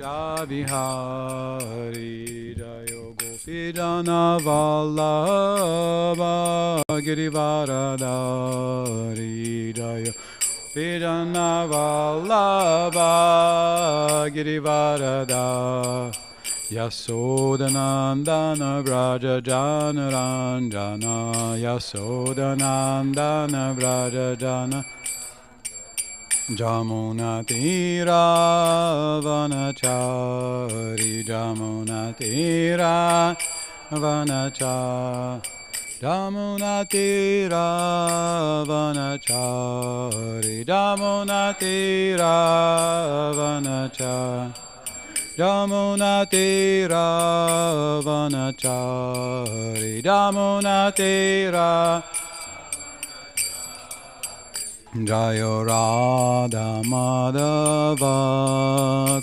Kunja Vihari Jayo Gopijana Vallabha Girivaradari Jayo Gopijana Vallabha Girivarada Yasodanandana Vraja Jana Ranjana Yasodanandana Vraja Jana Jamuna Tira Vanachari Jamuna Tira Vanachari Jamuna Tira Vanachari Jamuna Tira Vanachari Jamuna Tira Vanachari Jamuna Tira Jayo Radha Madhava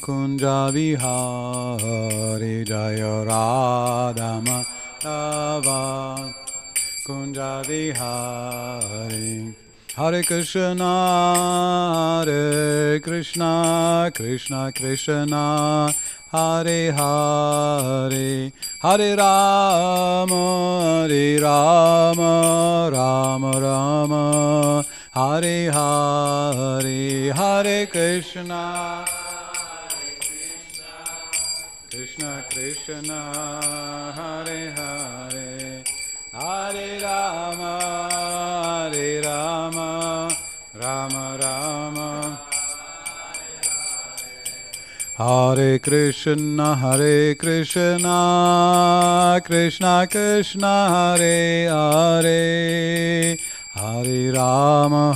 Kunja Vihari Jayo Radha Madhava Kunja Vihari Hare Krishna Krishna Krishna Hare Hare Hare Rama Rama Rama Hare Hare Hare Krishna Krishna Krishna Hare Hare Hare Rama Rama Rama Hare Krishna Krishna Krishna Hare Hare Hare Rama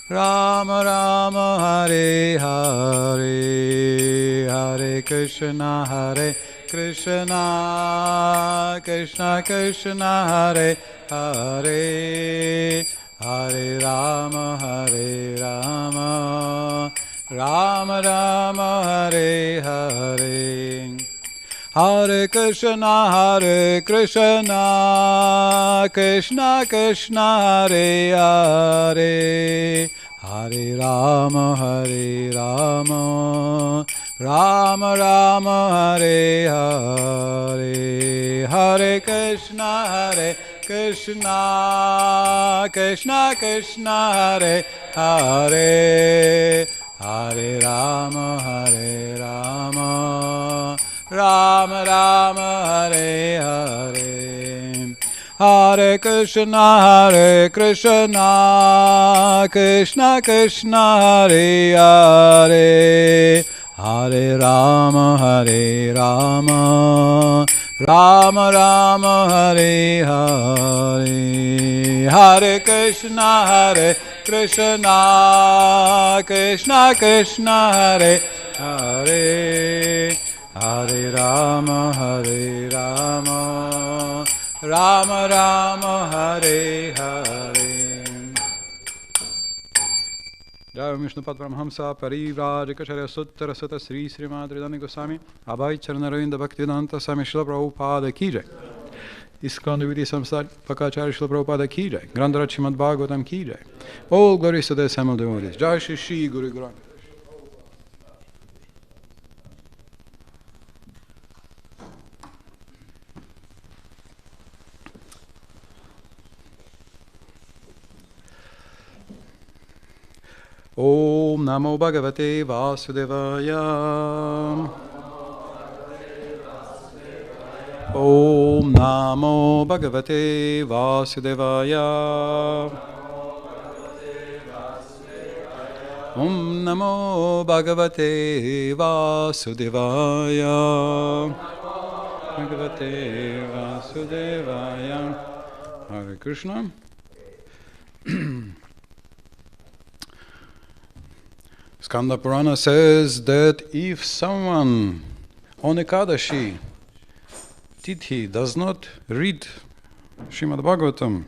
Rama Rama Hare Hare Hare Krishna Krishna Krishna Hare Hare Hare Rama Rama Rama Hare Hare Hare Krishna Krishna Krishna Hare Hare Hare Rama Rama Rama Hare Hare Hare Krishna Krishna Krishna Hare Hare Hare Rama Rama Rama Hare Hare Hare Krishna Krishna Krishna Hare Hare Hare Rama Rama Rama Hare Hare Hare Krishna Krishna Krishna Hare Hare Hare Rama Rama Rama Hare Hare Jai Vishnupad Brahmhamsa Parivraj Kacharya Sutta Sutta Sri Srimad Ridhani Goswami Abhay Charanarinda Bhaktivedanta Swami Srila Prabhupada Ki Jai ISKCON Ljubljana Samstat Pakacharya Srila Prabhupada Ki Jai Granthara Srimad Bhagavatam Ki Jai All glories to the assembled devotees Jai Shri Shri Guru Granth Om Namo Bhagavate Vasudevaya Om Namo Bhagavate Vasudevaya Om Namo Bhagavate Vasudevaya Bhagavate Vasudevaya Hare Krishna Skanda Purana says that if someone on Ekadashi Tithi does not read Srimad Bhagavatam,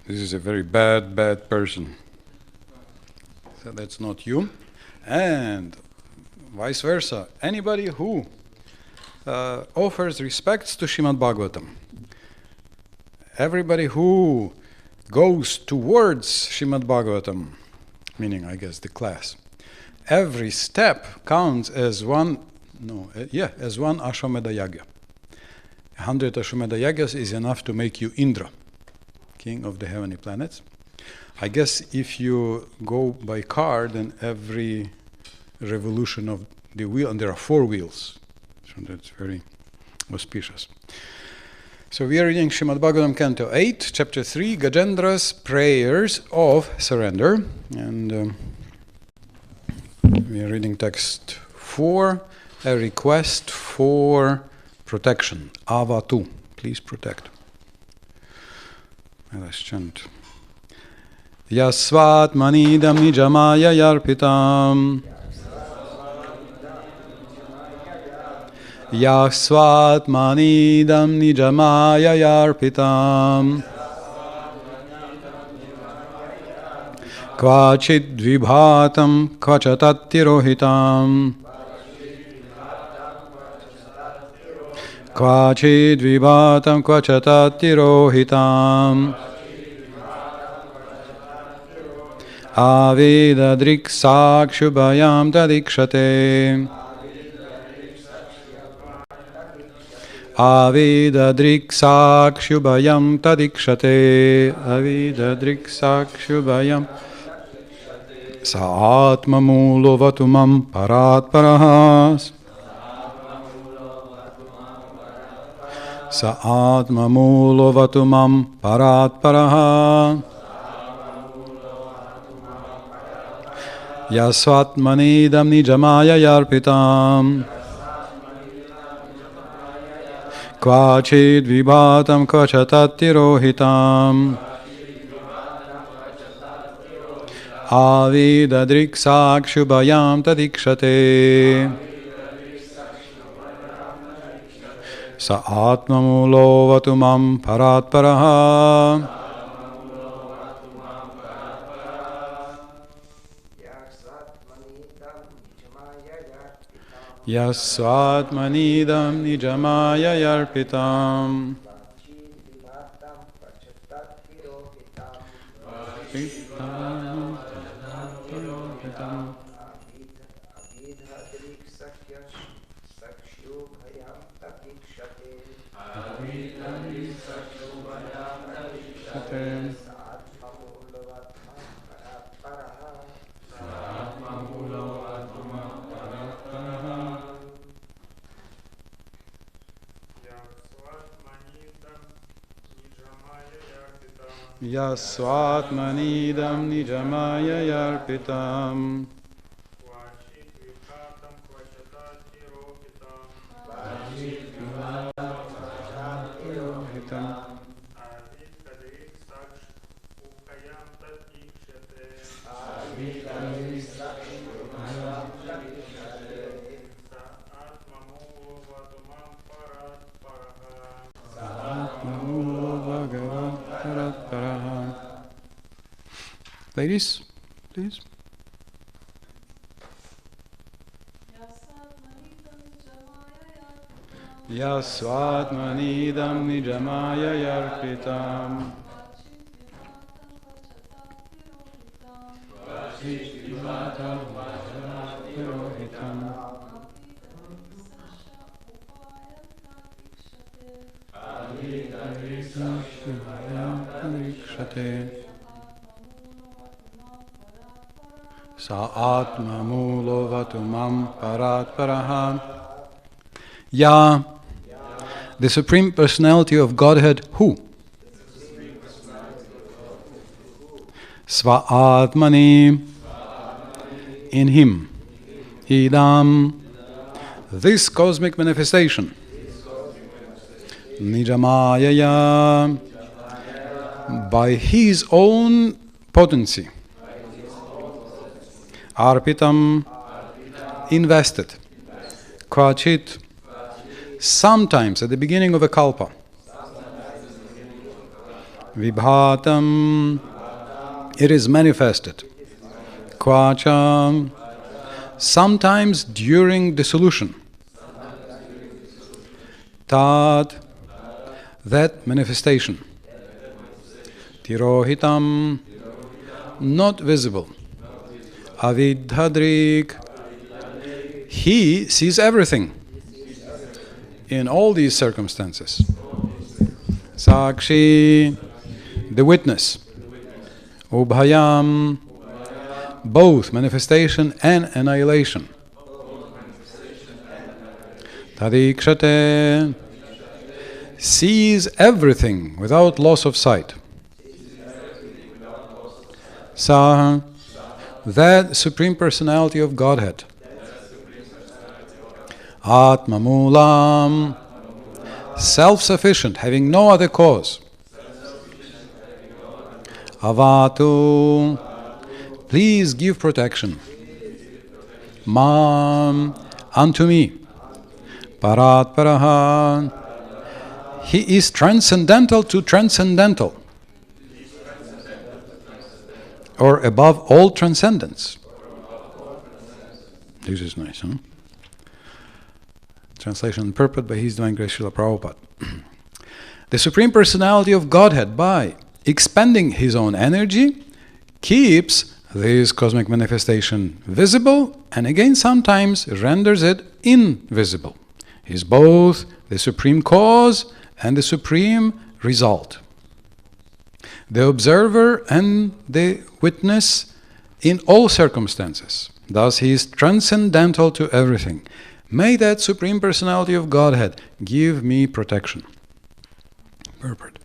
this is a very bad person. So that's not you. And vice versa, anybody who offers respects to Srimad Bhagavatam, everybody who goes towards Srimad Bhagavatam, meaning, I guess, the class, every step counts as one Ashwamedha Yagya. 100 Ashwamedha Yagyas is enough to make you Indra, king of the heavenly planets. I guess if you go by car, then every revolution of the wheel, and there are 4 wheels, so that's very auspicious. So we are reading Srimad Bhagavatam, Canto 8, Chapter 3, Gajendra's Prayers of Surrender. And we are reading text 4, a request for protection. Avatu, please protect. Let us chant. Yasvat manidam nijamaya yarpitam. Yasvat manidam nijamaya yarpitam. Kvachid vibhatam kvachatatirohitam. Kvachid vibhatam kvachatatirohitam. Avedadrik sakshubhayam tadikshate. Avedadrik sakshubhayam tadikshate. Avedadrik sakshubhayam. Sa atma mulo vatumam parat parahas. Sa atma mulo vatumam parat parahas. Yasvatmanidam nijamaya yarpitam. Kvachid vibhatam kvachatatirohitam. Avidadrik sakshubhayam tadikshate. Sa atmamulo vatumam parat paraha. Yasvatmanidam nijamaya yarpitam. Yasvatmanidam nijamaya yarpitam. Ladies, please. Yasvatmanidam nijamaya yarpitam. Sa atma mulo vatumam parat paraha. Ya, the Supreme Personality of Godhead, who? Sva atmani, in him. Idam, this cosmic manifestation. Nijamayaya, by his own potency. Arpitam, invested. Kvachit, sometimes at the beginning of a kalpa. Vibhatam, it is manifested. Kvacha, sometimes during dissolution. Tat, that manifestation. Tirohitam, not visible. Avidhadrik. He sees everything in all these circumstances. Sakshi, the witness. Ubhayam, both manifestation and annihilation. Tadikshate, sees everything without loss of sight. Sa, that Supreme Personality of Godhead. Atma Moolam, self-sufficient, having no other cause. Avatu, please give protection. Mam, unto me. Parat Paraha, he is transcendental to transcendental, or above all transcendence. This is nice, huh? Translation and purport by His Divine Grace Srila Prabhupada. The Supreme Personality of Godhead, by expending His own energy, keeps this cosmic manifestation visible and again sometimes renders it invisible. He is both the supreme cause and the supreme result, the observer and the witness in all circumstances. Thus he is transcendental to everything. May that Supreme Personality of Godhead give me protection. Purport.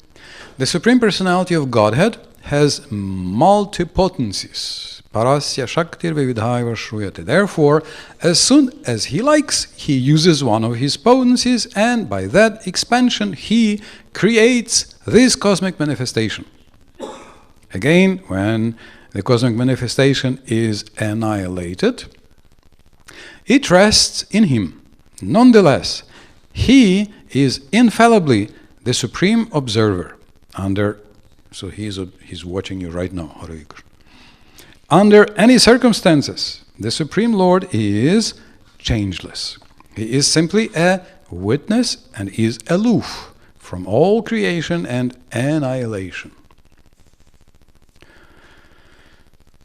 The Supreme Personality of Godhead has multipotencies. Parasya Shaktir Vividhaiva Shruyate. Therefore, as soon as he likes, he uses one of his potencies, and by that expansion he creates this cosmic manifestation. Again, when the cosmic manifestation is annihilated, it rests in him. Nonetheless, he is infallibly the supreme observer. So he's watching you right now. Hare Krishna. Under any circumstances, the Supreme Lord is changeless. He is simply a witness and is aloof from all creation and annihilation.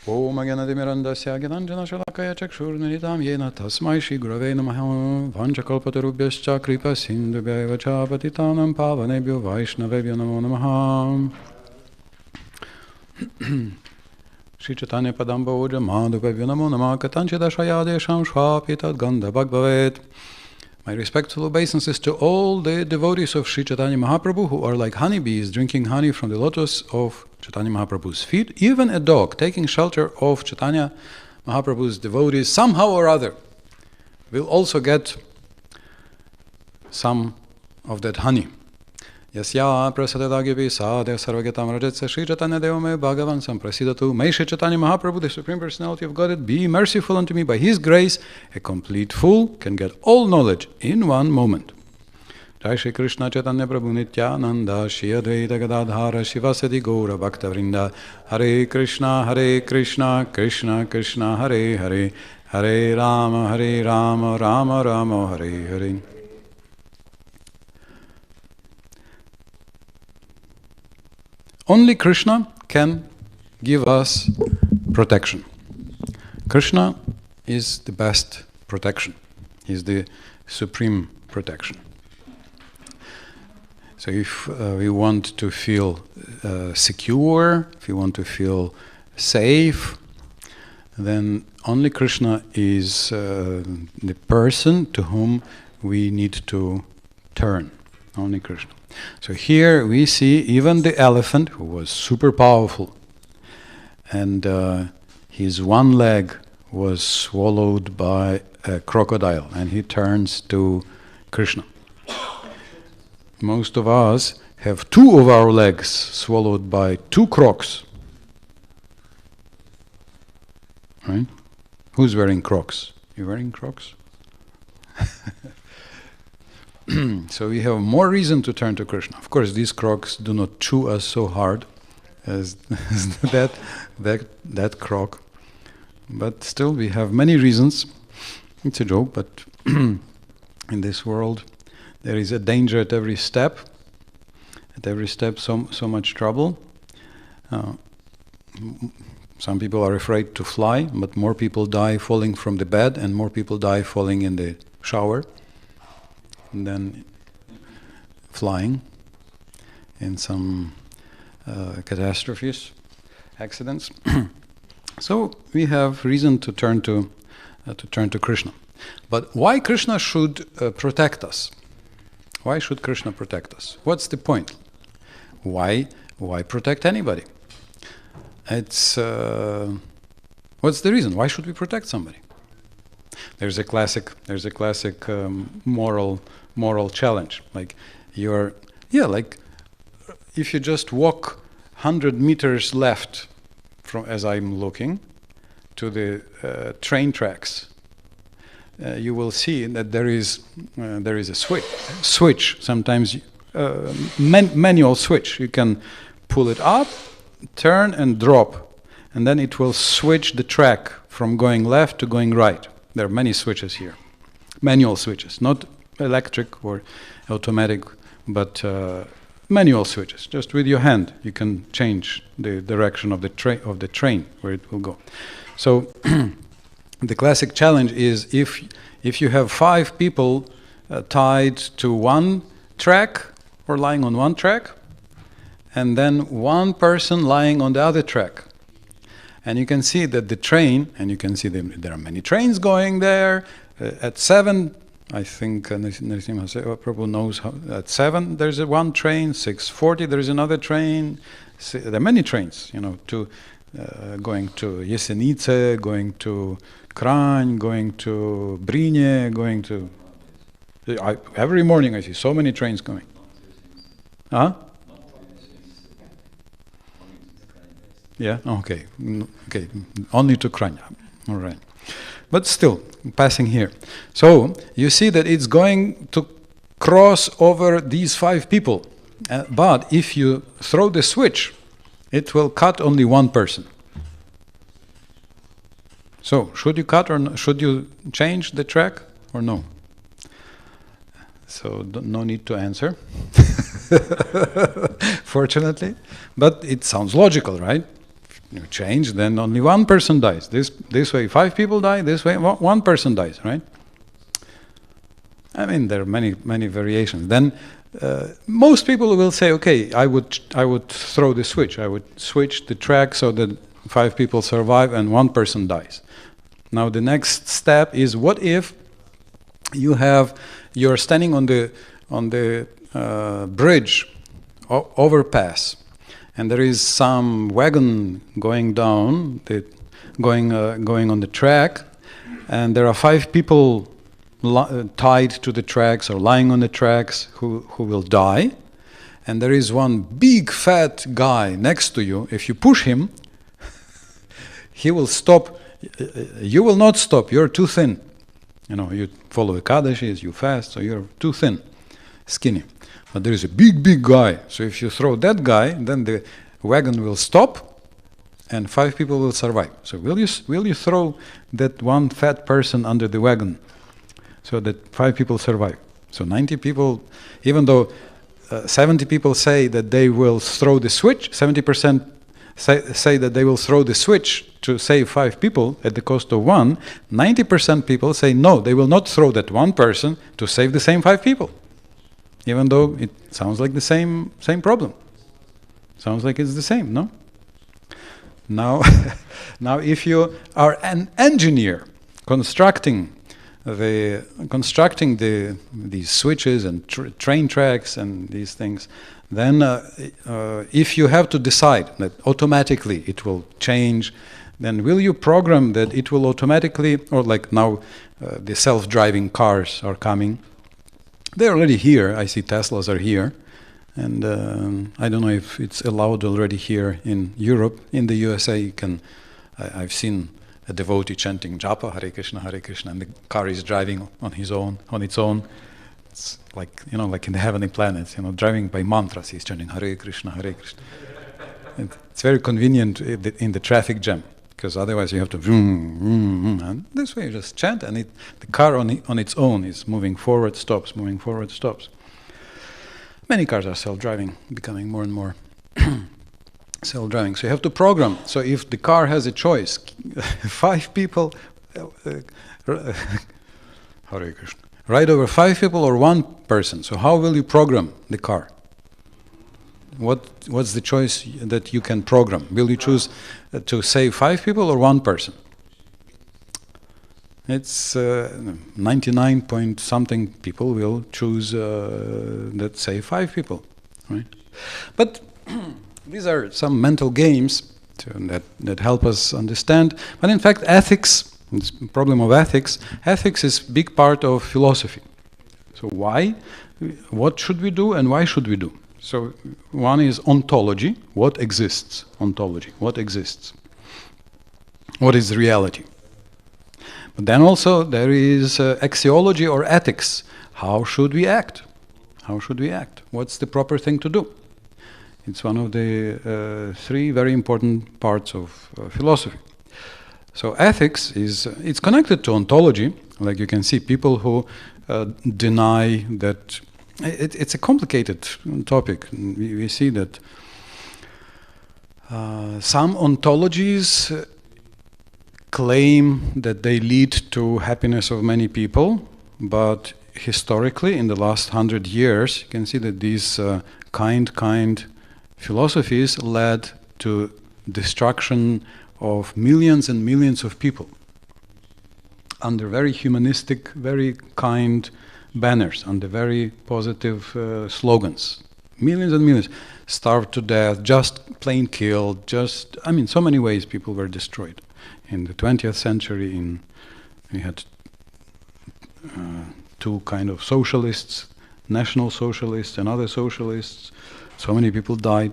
Om Aganadimirandasya Gananjana Shalakaya Chakshurnanitam Yena Tasmai Shri Gurave Namaha Vanchakalpatarubhyascha Kripa Sindhubhyaiva Cha Patitanam Pavanebhyo Vaishnavebhyo Namo Namaha. Shri Chaitanya Padamba Uja Madhupebhyo Namo Namaha Katanchidashaya Desham Shvapitat Gandha Bhagavavet. My respectful obeisances to all the devotees of Sri Chaitanya Mahaprabhu who are like honeybees drinking honey from the lotus of Chaitanya Mahaprabhu's feet. Even a dog taking shelter of Chaitanya Mahaprabhu's devotees somehow or other will also get some of that honey. Yasya prasadadagivi sadeh sarvagetam rajatsa Sri Chaitanya devame bhagavan samprasidatu. May Sri Chaitanya Mahaprabhu, the Supreme Personality of Godhead, be merciful unto me. By His grace, a complete fool can get all knowledge in one moment. Jai Shri Krishna Chaitanya Prabhu Nityananda Shri Advaita Gadadhara Shivasadi Gaura Bhakta Vrinda. Hare Krishna Krishna Krishna Hare Hare, Hare Rama Rama Rama Hare Hare. Only Krishna can give us protection. Krishna is the best protection. He is the supreme protection. So if we want to feel secure, if we want to feel safe, then only Krishna is the person to whom we need to turn. Only Krishna. So here we see even the elephant, who was super powerful, and his one leg was swallowed by a crocodile, and he turns to Krishna. Most of us have two of our legs swallowed by two crocs. Right? Who's wearing Crocs? You wearing Crocs? So we have more reason to turn to Krishna. Of course, these Crocs do not chew us so hard as that croc, but still we have many reasons. It's a joke, but in this world there is a danger at every step. At every step, so much trouble. Some people are afraid to fly, but more people die falling from the bed and more people die falling in the shower than flying in some catastrophes, accidents. So we have reason to turn to Krishna. But why Krishna should protect us? Why should Krishna protect us? What's the point? Why protect anybody? It's what's the reason? Why should we protect somebody? There's a classic moral challenge. Like like if you just walk 100 meters left from, as I'm looking, to the train tracks, you will see that there is a switch. Sometimes manual switch. You can pull it up, turn and drop, and then it will switch the track from going left to going right. There are many switches here, manual switches, not electric or automatic, but manual switches. Just with your hand, you can change the direction of the train where it will go. So the classic challenge is if you have 5 people tied to one track or lying on one track, and then one person lying on the other track. And you can see that the train, and you can see there are many trains going there. At 7, I think Narasimha Prabhu knows how, at 7 there's one train, 6:40 there's another train. There are many trains, going to Jesenice, going to Kranj, going to Brinje, going to... every morning I see so many trains coming. Huh? Yeah. Okay. Okay. Only to Kranj. All right. But still, passing here. So you see that it's going to cross over these 5 people. But if you throw the switch, it will cut only one person. So should you cut or should you change the track or no? So no need to answer. Fortunately, but it sounds logical, right? You change, then only one person dies. This way 5 people die, this way one person dies, right? I mean, there are many variations. Then most people will say, okay, I would throw the switch. I would switch the track so that 5 people survive and one person dies. Now the next step is, what if you're standing on the bridge overpass, and there is some wagon going down, going on the track, and there are 5 people tied to the tracks or lying on the tracks who will die, and there is one big fat guy next to you. If you push him, he will stop. You will not stop. You're too thin. You follow Ekadashis, you fast, so you're too thin, skinny. But there is a big guy. So if you throw that guy, then the wagon will stop and 5 people will survive. So will you throw that one fat person under the wagon so that 5 people survive? So 90 people, even though 70 people say that they will throw the switch, 70% say that they will throw the switch to save 5 people at the cost of 1, 90% people say no, they will not throw that one person to save the same 5 people. Even though it sounds like the same problem. Sounds like it's the same, no? Now, if you are an engineer constructing these switches and train tracks and these things, then if you have to decide that automatically it will change, then will you program that it will automatically, or like now the self-driving cars are coming. They're already here. I see Teslas are here. And I don't know if it's allowed already here in Europe. In the USA, I've seen a devotee chanting japa, Hare Krišna, and the car is driving on its own. It's like, like in the heavenly planets, driving by mantras. He's chanting Hare Krišna, Hare Krišna. It's very convenient in the traffic jam, because otherwise you have to vroom, vroom, vroom. And this way you just chant, and the car on its own is moving forward, stops, moving forward, stops. Many cars are self-driving, becoming more and more. Self-driving. So you have to program. So if the car has a choice, 5 people, Hare Krishna, ride over 5 people or 1 person. So how will you program the car? What's the choice that you can program? Will you choose to save 5 people or 1 person? It's 99 point something people will choose that save 5 people, right? But these are some mental games that help us understand. But in fact, ethics, this problem of ethics is a big part of philosophy. So why? What should we do and why should we do? So one is ontology. What exists? Ontology. What exists? What is reality? But then also there is axiology or ethics. How should we act? How should we act? What's the proper thing to do? It's one of the 3 very important parts of philosophy. So ethics it's connected to ontology. Like you can see, people who deny that it's a complicated topic. We see that some ontologies claim that they lead to happiness of many people, but historically, in the last 100 years, you can see that these kind philosophies led to destruction of millions and millions of people under very humanistic, very kind banners, under very positive slogans. Millions and millions starved to death, just plain killed, so many ways people were destroyed. In the 20th century, we had 2 kind of socialists, national socialists and other socialists. So many people died.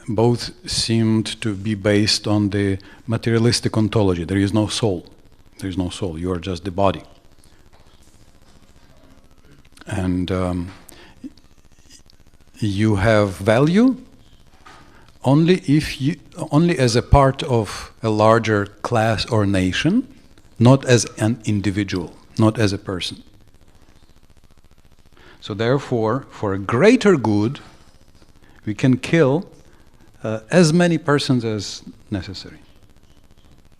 Both seemed to be based on the materialistic ontology. There is no soul. There is no soul. You are just the body. And you have value only as a part of a larger class or nation, not as an individual, not as a person. So therefore, for a greater good, we can kill as many persons as necessary.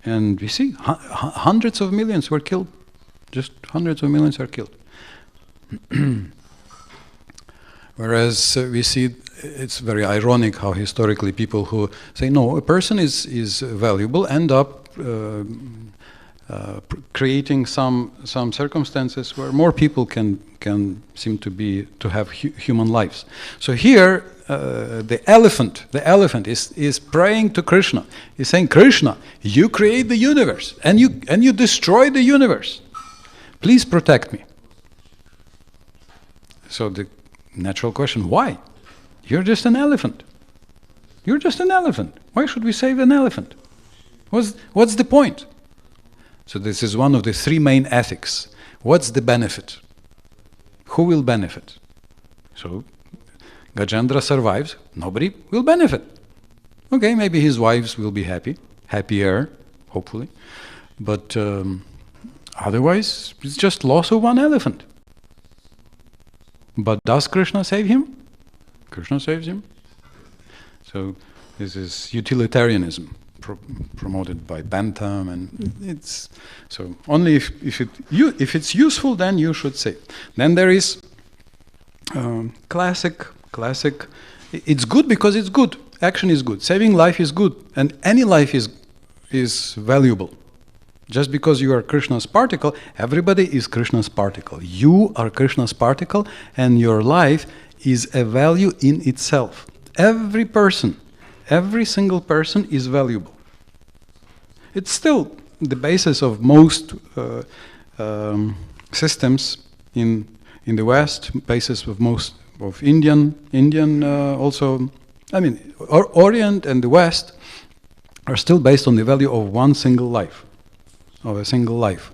And we see hundreds of millions were killed. Just hundreds of millions are killed. Whereas we see it's very ironic how historically people who say, no, a person is valuable, end up creating some circumstances where more people can seem to have human lives. So here the elephant is praying to Krishna. He's saying, Krishna, you create the universe and you destroy the universe. Please protect me. So the natural question, why? You're just an elephant. You're just an elephant. Why should we save an elephant? What's the point? So this is one of the 3 main ethics. What's the benefit? Who will benefit? So Gajendra survives, nobody will benefit. Okay, maybe his wives will be happier, hopefully. But otherwise, it's just loss of 1 elephant. But does Krishna save him? Krishna saves him. So this is utilitarianism promoted by Bentham, and it's so only if it's useful, then you should say. Then there is classic. It's good because it's good. Action is good. Saving life is good, and any life is valuable. Just because you are Krishna's particle, everybody is Krishna's particle. You are Krishna's particle, and your life is a value in itself. Every person, every single person is valuable. It's still the basis of most systems in the West, basis of most of Indian also. I mean, Orient and the West are still based on the value of one single life. Of a single life,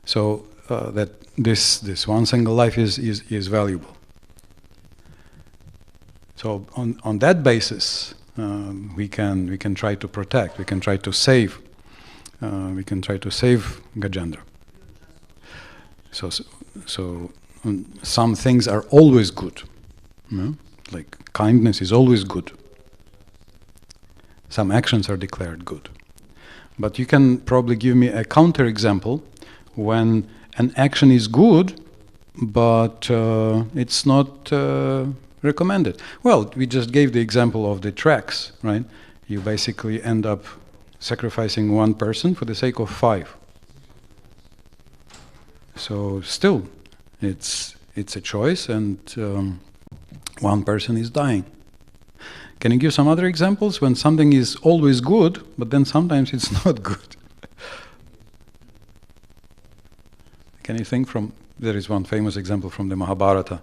so that this one single life is valuable. So on that basis, we can try to protect, we can try to save, Gajendra. So some things are always good, like kindness is always good. Some actions are declared good. But you can probably give me a counter-example when an action is good, but it's not recommended. Well, we just gave the example of the tracks, right? You basically end up sacrificing one person for the sake of 5. So still, it's a choice, and one person is dying. Can you give some other examples when something is always good, but then sometimes it's not good? Can you think from... There is one famous example from the Mahabharata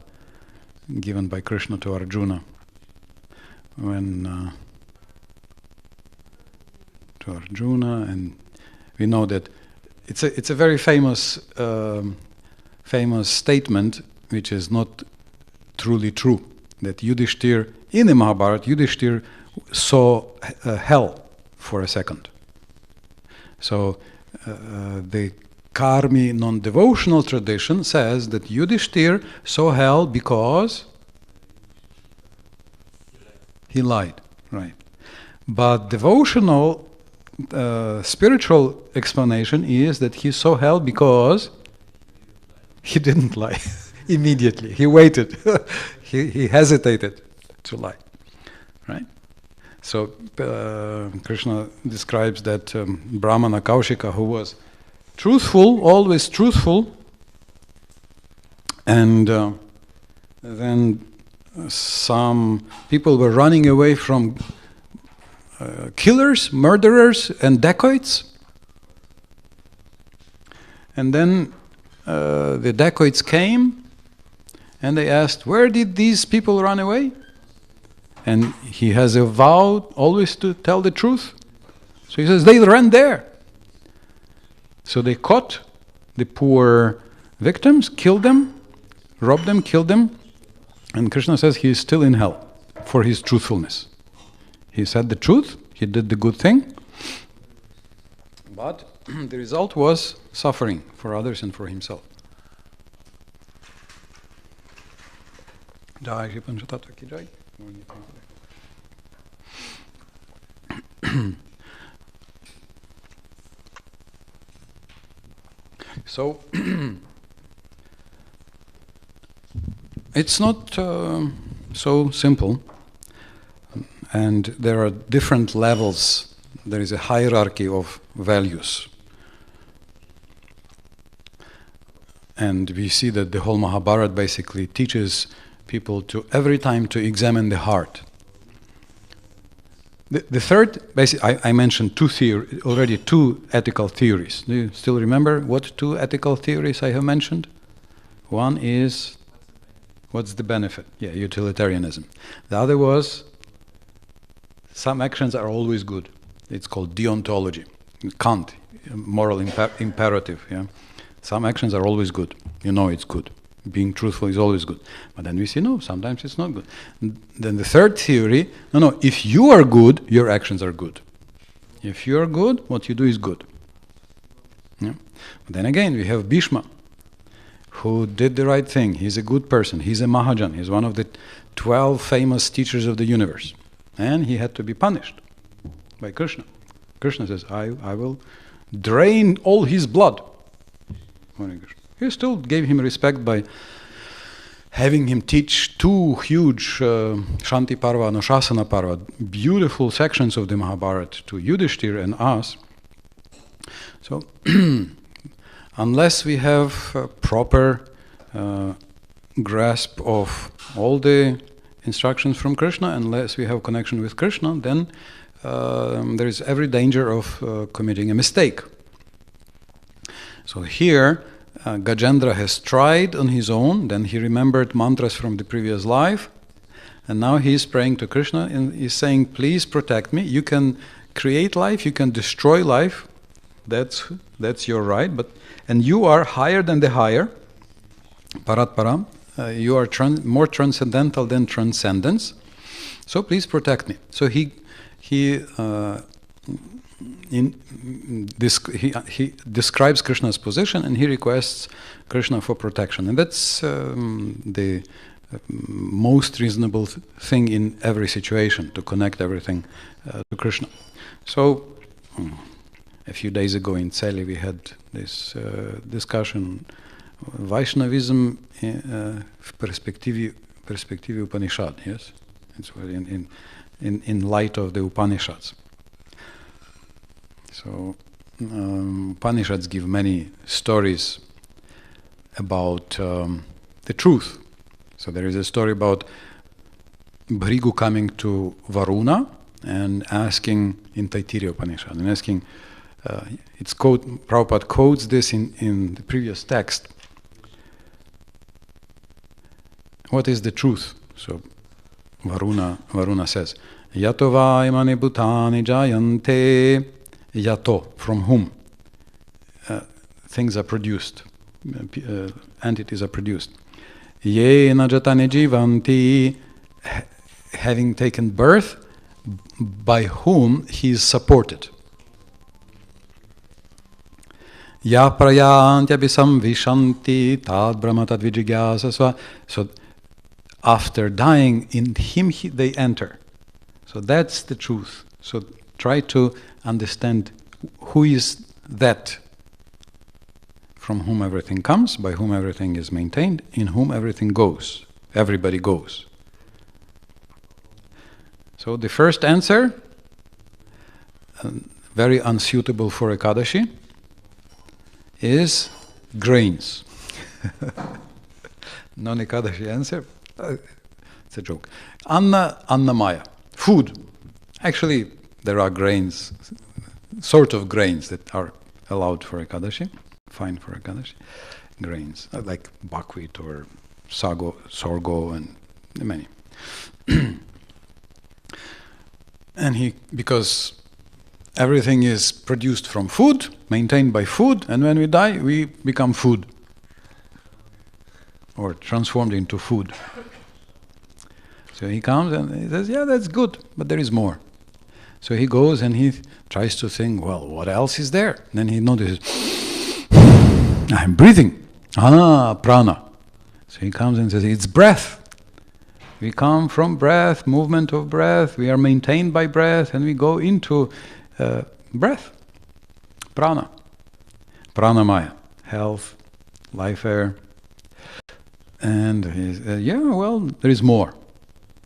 given by Krishna to Arjuna. When to Arjuna, and we know that it's a very famous famous statement, which is not truly true, that Yudhishthir, in the Mahabharata, Yudhishthir saw hell for a second. So the Karmi non-devotional tradition says that Yudhishthir saw hell because he lied, right? But devotional, spiritual explanation is that he saw hell because he didn't lie immediately. He waited. he hesitated to lie, right? So Krishna describes that Brahmana Kaushika, who was truthful, always truthful, and then some people were running away from killers, murderers, and dacoits. And then the dacoits came and they asked, where did these people run away? And he has a vow always to tell the truth. So he says, they ran there. So they caught the poor victims, killed them, robbed them, killed them. And Krishna says he is still in hell for his truthfulness. He said the truth, he did the good thing, but the result was suffering for others and for himself. So it's not so simple, and there are different levels. There is a hierarchy of values, and we see that the whole Mahabharata basically teaches people to every time to examine the heart. The third, basically, I mentioned already two ethical theories. Do you still remember what two ethical theories I have mentioned? One is, what's the benefit? Yeah, utilitarianism. The other was, some actions are always good. It's called deontology. Kant, moral imperative. Yeah, some actions are always good. You know it's good. Being truthful is always good. But then we see, no, sometimes it's not good. Then the third theory, no, if you are good, your actions are good. If you are good, what you do is good. Yeah? But then again, we have Bhishma, who did the right thing. He's a good person. He's a Mahajan. He's one of the 12 famous teachers of the universe. And he had to be punished by Krishna. Krishna says, I will drain all his blood. He still gave him respect by having him teach two huge Shanti Parva and Anushasana Parva, beautiful sections of the Mahabharata to Yudhishthira and us. So, unless we have a proper grasp of all the instructions from Krishna, unless we have connection with Krishna, then there is every danger of committing a mistake. So here, Gajendra has tried on his own, then he remembered mantras from the previous life, and now he is praying to Krishna and he's saying, please protect me. You can create life, you can destroy life, that's your right, and you are higher than the higher, Paratparam, you are more transcendental than transcendence, so please protect me. So he describes Krishna's position and he requests Krishna for protection, and that's the most reasonable thing in every situation to connect everything to Krishna. So, a few days ago in Celi we had this discussion, Vaishnavism в perspective Upanishad, yes? It's in light of the Upanishads. So, Upanishads give many stories about the truth. So there is a story about Bhrigu coming to Varuna and asking in Taittiriya Upanishad, and asking, Prabhupada quotes this in the previous text. What is the truth? So Varuna says, Yato va imani bhutani jayante. Yato, from whom things are produced, entities are produced. Ye na jatani jivanti, having taken birth, by whom he is supported. Ya prayantябhisam vishanti tad brahma tad vijigyasasva. So after dying, in him they enter. So that's the truth. So try to understand who is that from whom everything comes, by whom everything is maintained, in whom everything goes. Everybody goes. So the first answer, very unsuitable for Ekadashi, is grains. Non-Ekadashi answer, it's a joke. Annamaya, food. Actually, there are grains, sort of grains that are allowed for Ekadashi, fine for Ekadashi. Grains, like buckwheat or sorgo and many. And because everything is produced from food, maintained by food, and when we die, we become food, or transformed into food. So he comes and he says, yeah, that's good, but there is more. So he goes and he tries to think, well, what else is there? And then he notices, I'm breathing. Prana. So he comes and says, it's breath. We come from breath, movement of breath, we are maintained by breath, and we go into breath. Prana. Pranamaya. Health, life air. And he's, yeah, well, there is more.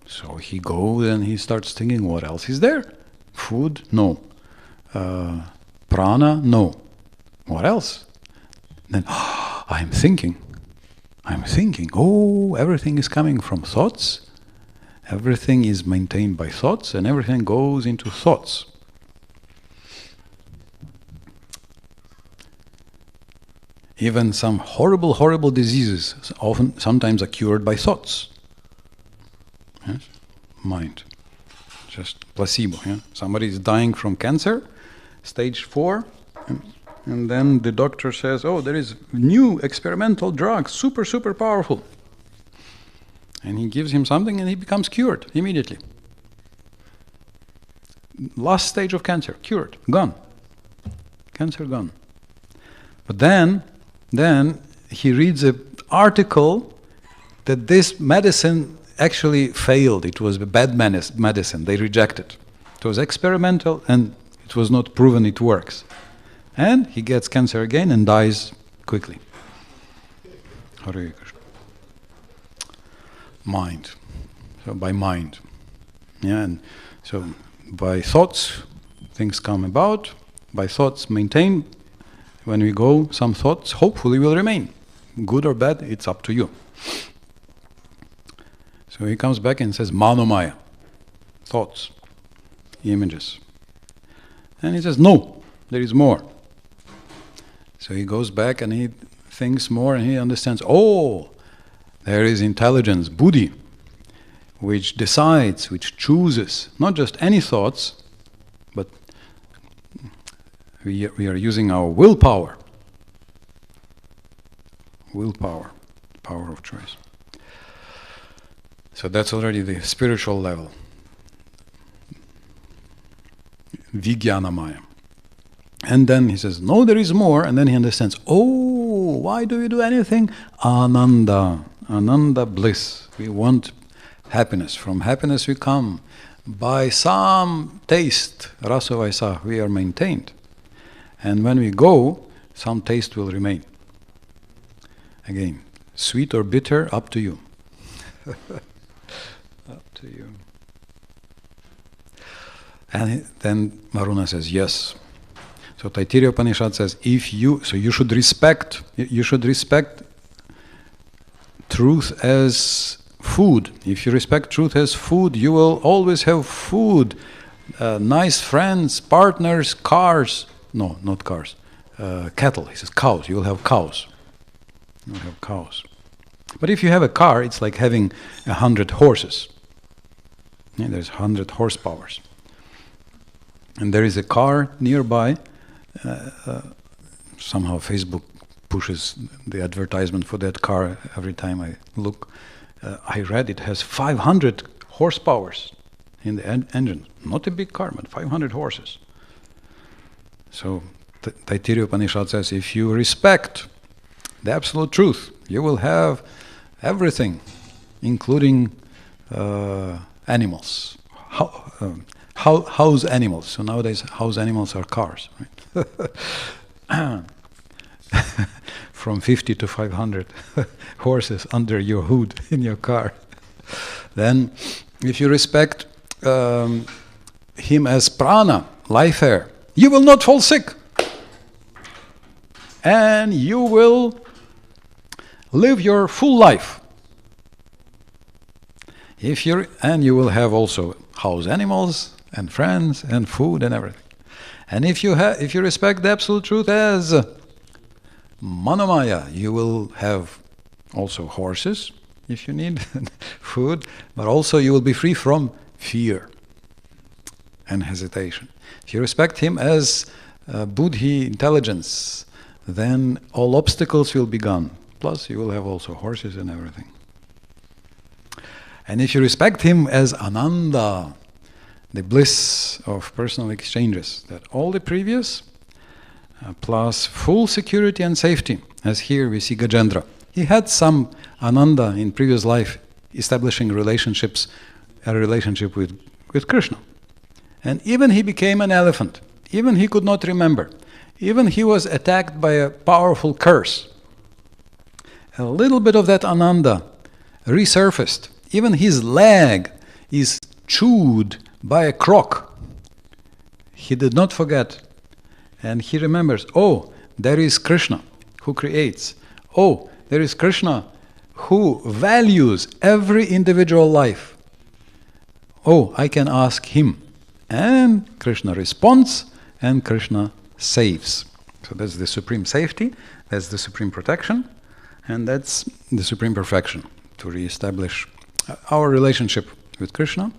So he goes and he starts thinking, what else is there? Food? No. Prana? No. What else? Then, I'm thinking. Oh, everything is coming from thoughts. Everything is maintained by thoughts, and everything goes into thoughts. Even some horrible diseases sometimes are cured by thoughts. Yes? Mind. Just placebo. Yeah? Somebody is dying from cancer, stage 4, and then the doctor says, oh, there is new experimental drug, super powerful. And he gives him something and he becomes cured immediately. Last stage of cancer, cured, gone. Cancer gone. But then he reads an article that this medicine actually failed. It was a bad medicine. They rejected. It was experimental and it was not proven it works. And he gets cancer again and dies quickly. Hare Krishna. Mind. So by mind. Yeah, and so by thoughts things come about. By thoughts maintained. When we go, some thoughts hopefully will remain. Good or bad, it's up to you. So he comes back and says, Manomaya. Thoughts. Images. And he says, no, there is more. So he goes back and he thinks more and he understands, oh, there is intelligence, buddhi, which decides, which chooses, not just any thoughts, but we are using our willpower. Willpower, power of choice. So that's already the spiritual level. Vijnanamaya. And then he says, no, there is more. And then he understands, oh, why do we do anything? Ananda. Ananda bliss. We want happiness. From happiness we come. By some taste, rasa vaisa, we are maintained. And when we go, some taste will remain. Again, sweet or bitter, up to you. Up to you. And then Varuna says, yes. So Taittiriya Upanishad says, you should respect truth as food. If you respect truth as food, you will always have food, nice friends, partners, cars. No, not cars. Cattle. He says cows. You will have cows. You will have cows. But if you have a car, it's like having 100 horses. Yeah, there's 100 horsepowers. And there is a car nearby. Somehow Facebook pushes the advertisement for that car every time I look. I read it has 500 horsepowers in the engine. Not a big car, but 500 horses. So Taittiriya Upanishad says, if you respect the absolute truth, you will have everything, including animals, house animals. So nowadays, house animals are cars, right? From 50 to 500 horses under your hood in your car. Then, if you respect him as prana, life air, you will not fall sick. And you will live your full life. And you will have also house animals and friends and food and everything. And if you respect the absolute truth as Manomaya, you will have also horses if you need food, but also you will be free from fear and hesitation. If you respect him as Buddhi, intelligence, then all obstacles will be gone. Plus you will have also horses and everything. And if you respect him as Ananda, the bliss of personal exchanges, that all the previous plus full security and safety, as here we see Gajendra. He had some Ananda in previous life, establishing a relationship with Krishna. And even he became an elephant. Even he could not remember. Even he was attacked by a powerful curse. A little bit of that Ananda resurfaced. Even his leg is chewed by a croc. He did not forget. And he remembers, oh, there is Krishna who creates. Oh, there is Krishna who values every individual life. Oh, I can ask him. And Krishna responds, and Krishna saves. So that's the supreme safety, that's the supreme protection, and that's the supreme perfection, to re-establish our relationship with Krishna,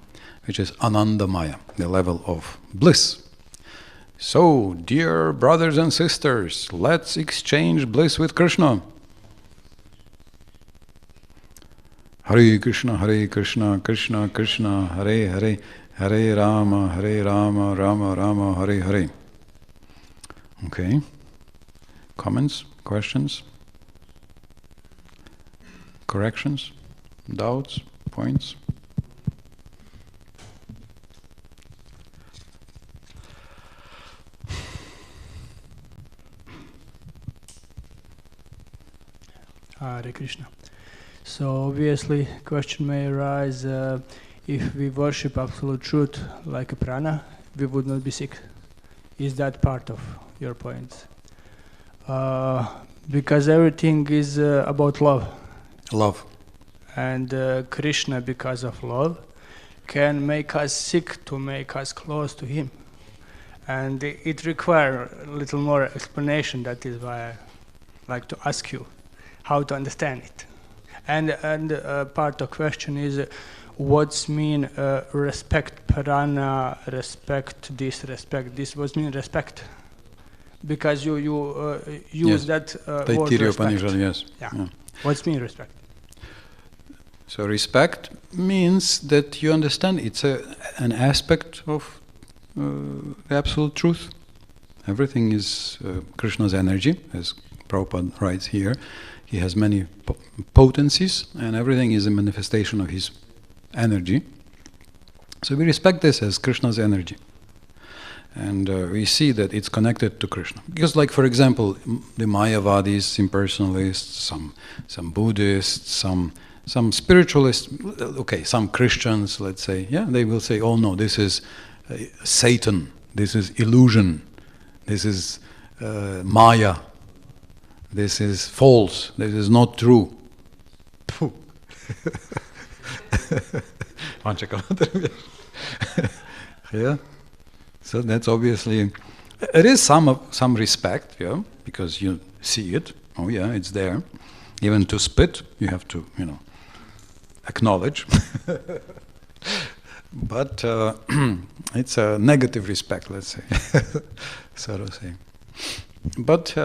which is Anandamaya, the level of bliss. So, dear brothers and sisters, let's exchange bliss with Krishna. Hare Krišna, Krishna Krishna, Hare Hare, Hare Rama, Rama Rama, Hare Hare. Okay. Comments, questions, corrections, doubts, points? Hare Krishna. So obviously, question may arise: if we worship absolute truth like a prana, we would not be sick. Is that part of your points? Because everything is about love. Love. And Krishna, because of love, can make us sick to make us close to him. And it requires a little more explanation. That is why I like to ask you how to understand it. And part of the question is, what's mean respect prana, respect this, what's mean respect? Because you use that word respect. Yes. Yeah. What's mean respect? So respect means that you understand it's an aspect of the absolute truth. Everything is Krishna's energy, as Prabhupada writes here. he has many potencies, and everything is a manifestation of his energy. So we respect this as Krishna's energy. And we see that it's connected to Krishna. Because, like, for example, the Mayavadis, impersonalists, some Buddhists, some spiritualists, okay, some Christians, let's say, yeah, they will say, oh no, this is Satan, this is illusion, this is Maya, this is false, this is not true. Yeah. So that's obviously, it is some respect, yeah, because you see it. Oh yeah, it's there. Even to spit, you have to, acknowledge. But it's a negative respect, let's say, so to say. But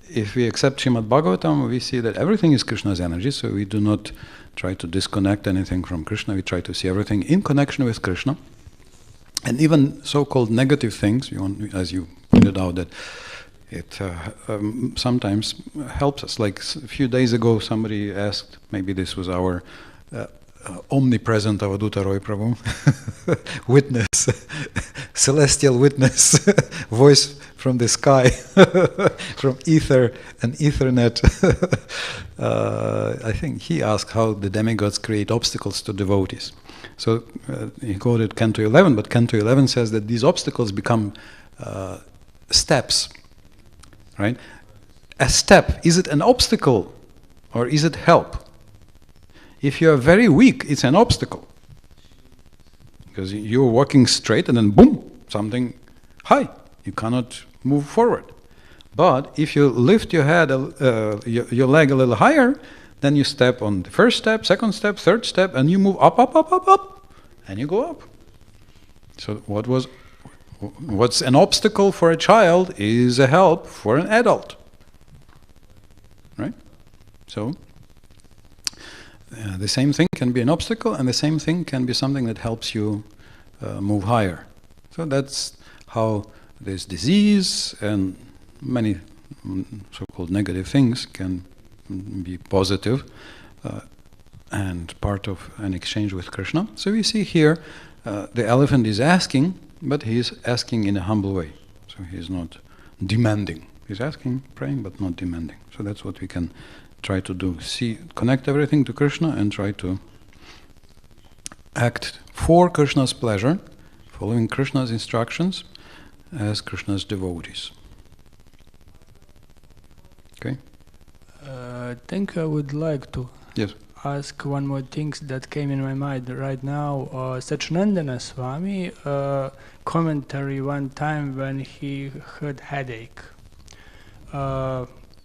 if we accept Srimad Bhagavatam, we see that everything is Krishna's energy, so we do not try to disconnect anything from Krishna. We try to see everything in connection with Krishna. And even so-called negative things, as you pointed out, that it sometimes helps us. Like a few days ago, somebody asked, maybe this was our omnipresent Avaduta Roy Prabhu, witness, celestial witness, voice from the sky, from ether and ethernet. I think he asked how the demigods create obstacles to devotees. So he quoted Canto 11, but Canto 11 says that these obstacles become steps, right? A step, is it an obstacle or is it help? If you are very weak, it's an obstacle. Because you're walking straight and then boom, something high. You cannot move forward. But if you lift your head, your leg a little higher, then you step on the first step, second step, third step, and you move up, up, up, up, up, and you go up. So what's an obstacle for a child is a help for an adult, right? So the same thing can be an obstacle, and the same thing can be something that helps you move higher. So that's how this disease and many so-called negative things can be positive and part of an exchange with Krishna. So we see here the elephant is asking, but he is asking in a humble way. So he is not demanding. He's asking, praying, but not demanding. So that's what we can try to do. See, connect everything to Krishna and try to act for Krishna's pleasure, following Krishna's instructions as Krishna's devotees. Okay? I think I would like to ask one more thing that came in my mind right now. Satchidananda Swami commentary one time when he had headache.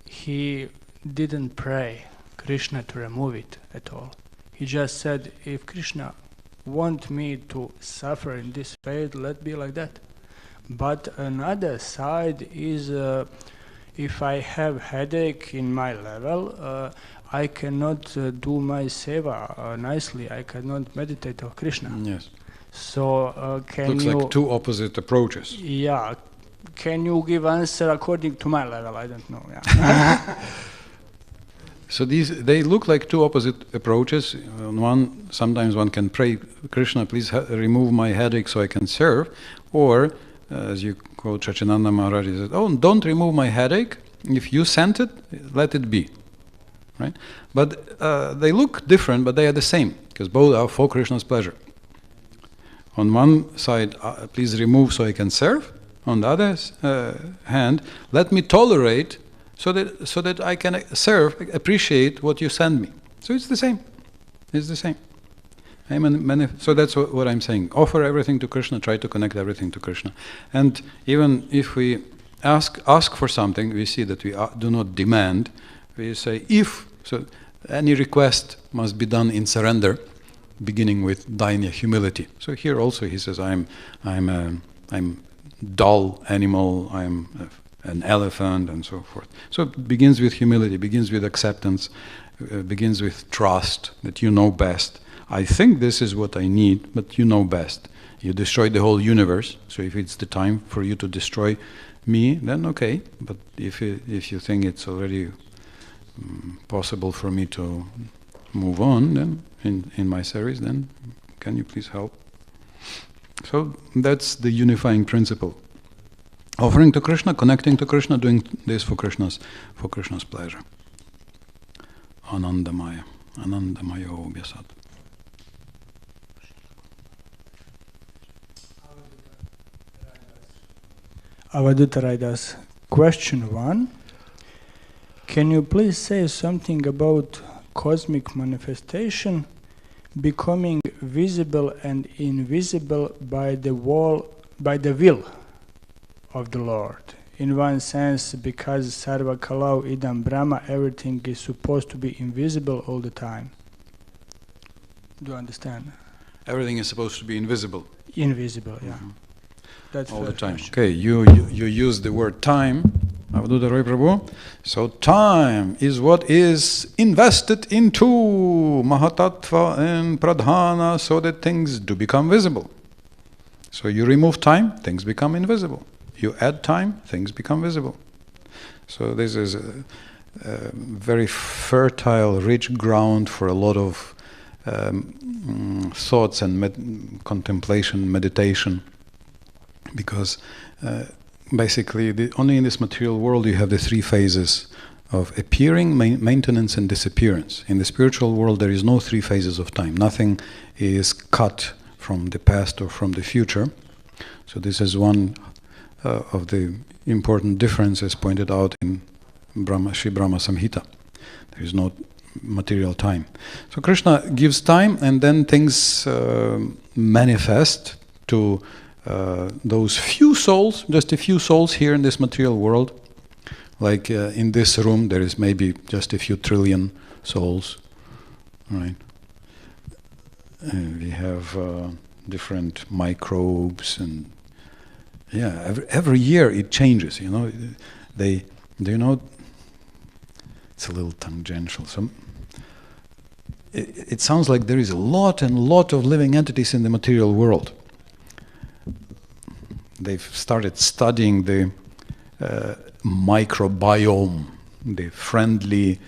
He didn't pray Krishna to remove it at all. He just said, if Krishna want me to suffer in this way, let be like that. But another side is if I have headache in my level, I cannot do my seva nicely. I cannot meditate on Krishna. Yes. So can Looks you... like two opposite approaches. Yeah. Can you give answer according to my level? I don't know. Yeah. So they look like two opposite approaches. One, sometimes one can pray, Krishna, please remove my headache so I can serve. Or, as you quote Satchidananda Maharaj, he said, oh, don't remove my headache. If you sent it, let it be. Right? But they look different, but they are the same, because both are for Krishna's pleasure. On one side, please remove so I can serve. On the other hand, let me tolerate so that I can serve, appreciate what you send me. So it's the same. It's the same. So that's what I'm saying. Offer everything to Krishna, try to connect everything to Krishna. And even if we ask for something, we see that we do not demand. We say if. So any request must be done in surrender, beginning with dainya, humility. So here also he says, I'm dull animal, I'm an elephant, and so forth. So it begins with humility, begins with acceptance, begins with trust that you know best. I think this is what I need, but you know best. You destroyed the whole universe, so if it's the time for you to destroy me, then okay. But if you think it's already possible for me to move on then in my service, then can you please help? So that's the unifying principle. Offering to Krishna, connecting to Krishna, doing this for Krishna's pleasure. Anandamaya. Anandamaya obhyasat. Avaduta Raidas. Question 1. Can you please say something about cosmic manifestation becoming visible and invisible by the will of the Lord? In one sense, because Sarva Kalau Idam Brahma, everything is supposed to be invisible all the time. Do you understand? Everything is supposed to be invisible. Invisible, yeah. That's all the time. Question. Okay, you use the word time. Avadhuta Roy Prabhu. So time is what is invested into Mahatattva and Pradhana so that things do become visible. So you remove time, things become invisible. You add time, things become visible. So this is a very fertile, rich ground for a lot of thoughts and contemplation, meditation. Because basically, only in this material world you have the three phases of appearing, maintenance, and disappearance. In the spiritual world, there is no three phases of time. Nothing is cut from the past or from the future. So this is one of the important differences pointed out in Sri Brahma Samhita. There is no material time. So Krishna gives time, and then things manifest to those few souls, just a few souls here in this material world. Like in this room, there is maybe just a few trillion souls, right? We have different microbes, and yeah, every year it changes. You know, it's a little tangential. It sounds like there is a lot of living entities in the material world. They've started studying the microbiome, the friendly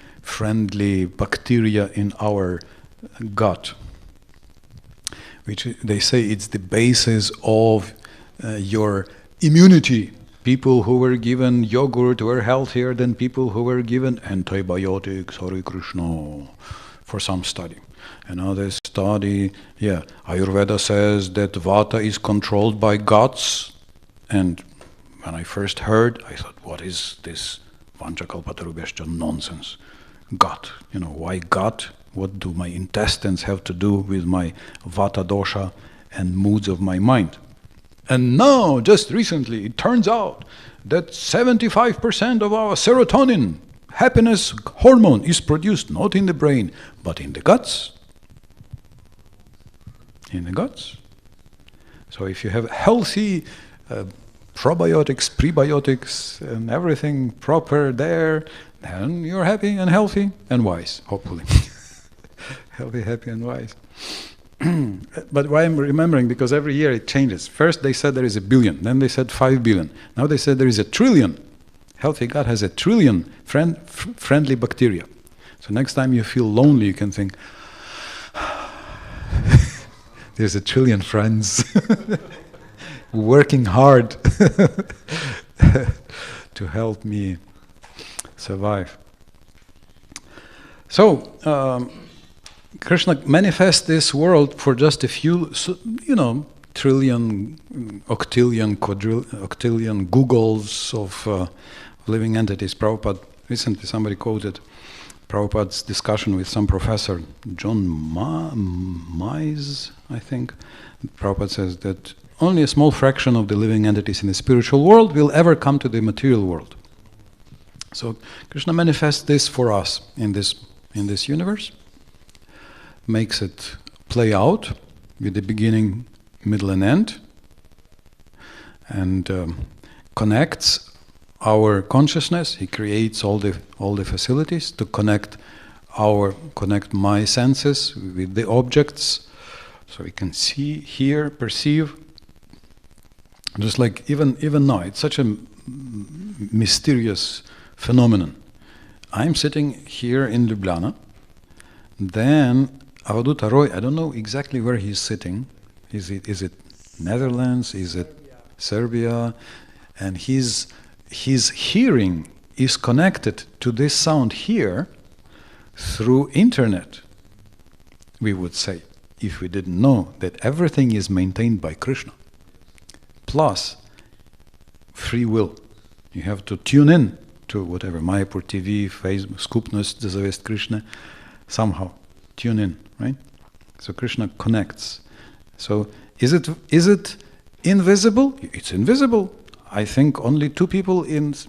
bacteria in our gut, which they say it's the basis of your immunity. People who were given yogurt were healthier than people who were given antibiotics, Hare Krišna, for some study. Another study, Ayurveda says that Vata is controlled by guts. And when I first heard, I thought, what is this Vanchakalpatarubhyascha nonsense? Gut. Why gut? What do my intestines have to do with my Vata dosha and moods of my mind? And now, just recently, it turns out that 75% of our serotonin, happiness hormone, is produced not in the brain, but in the guts. In the guts. So if you have healthy probiotics, prebiotics, and everything proper there, then you're happy and healthy and wise, hopefully. Healthy, happy, and wise. But why I'm remembering, because every year it changes. First they said there is 1 billion, then they said 5 billion. Now they said there is 1 trillion. Healthy gut has 1 trillion friendly bacteria. So next time you feel lonely, you can think, there's 1 trillion friends working hard to help me survive. So, Krishna manifests this world for just a few, trillion, octillion, octillion Googles of living entities. Prabhupada, recently somebody quoted Prabhupada's discussion with some professor, John Mize, I think. Prabhupada says that only a small fraction of the living entities in the spiritual world will ever come to the material world. So Krishna manifests this for us in this universe, makes it play out with the beginning, middle, and end, and connects our consciousness. He creates all the facilities to connect my senses with the objects, so we can see, hear, perceive. Just like even now, it's such a mysterious phenomenon. I'm sitting here in Ljubljana. Then Avadhuta Roy, I don't know exactly where he's sitting. Is it Netherlands? Is it Serbia? And his hearing is connected to this sound here through internet, we would say, if we didn't know that everything is maintained by Krishna. Plus free will. You have to tune in to whatever, Mayapur TV, Facebook, Skupnost, the Zavest Krishna, somehow tune in, right? So Krishna connects. So is it invisible? It's invisible. I think only 2 people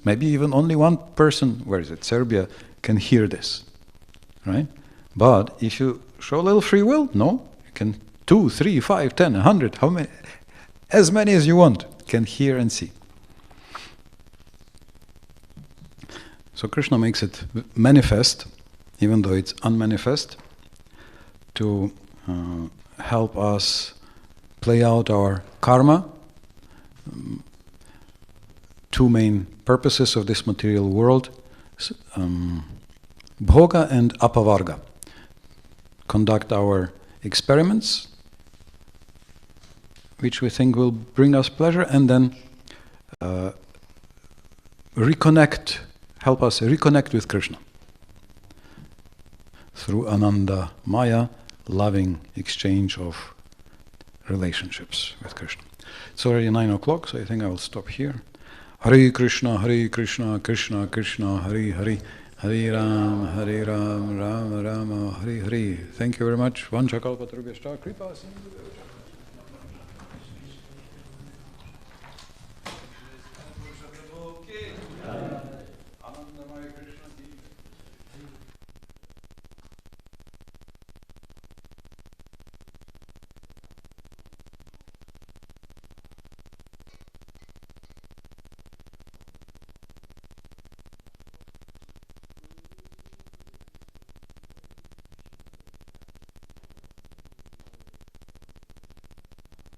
maybe even only 1 person, where is it, Serbia, can hear this, right? But if you show a little free will, no, you can 2, 3, 5, 10, 100, how many, as many as you want, can hear and see. So Krishna makes it manifest, even though it's unmanifest, to help us play out our karma. 2 main purposes of this material world, bhoga and apavarga. Conduct our experiments, which we think will bring us pleasure, and then help us reconnect with Krishna through Ananda Maya, loving exchange of relationships with Krishna. It's already 9 o'clock, so I think I will stop here. Hare Krišna, Krishna Krishna, Hare Hare, Hare Ram, Ram Rama, Hare Hare. Thank you very much. Vancha kalpatarubhyascha kripa sindhu.